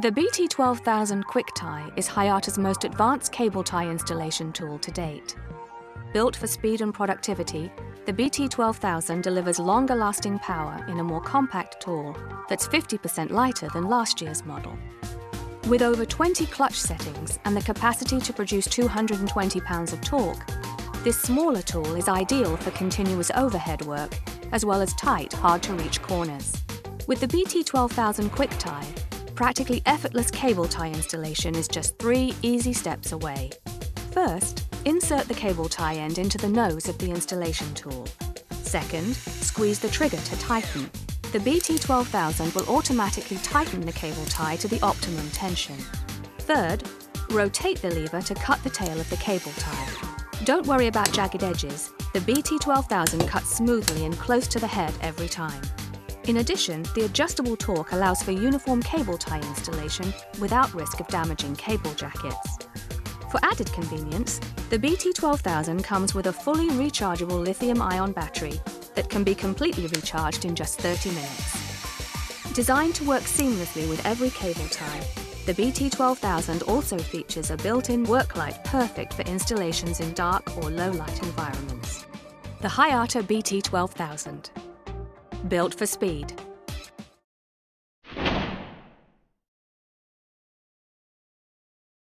The BT12000 QuickTie is Hayata's most advanced cable tie installation tool to date. Built for speed and productivity, the BT12000 delivers longer-lasting power in a more compact tool that's 50% lighter than last year's model. With over 20 clutch settings and the capacity to produce 220 pounds of torque, this smaller tool is ideal for continuous overhead work, as well as tight, hard-to-reach corners. With the BT12000 QuickTie, practically effortless cable tie installation is just 3 easy steps away. First, insert the cable tie end into the nose of the installation tool. Second, squeeze the trigger to tighten. The BT12000 will automatically tighten the cable tie to the optimum tension. Third, rotate the lever to cut the tail of the cable tie. Don't worry about jagged edges. The BT12000 cuts smoothly and close to the head every time. In addition, the adjustable torque allows for uniform cable tie installation without risk of damaging cable jackets. For added convenience, the BT12000 comes with a fully rechargeable lithium-ion battery that can be completely recharged in just 30 minutes. Designed to work seamlessly with every cable tie, the BT12000 also features a built-in work light perfect for installations in dark or low-light environments. The Hayata BT12000. Built for speed.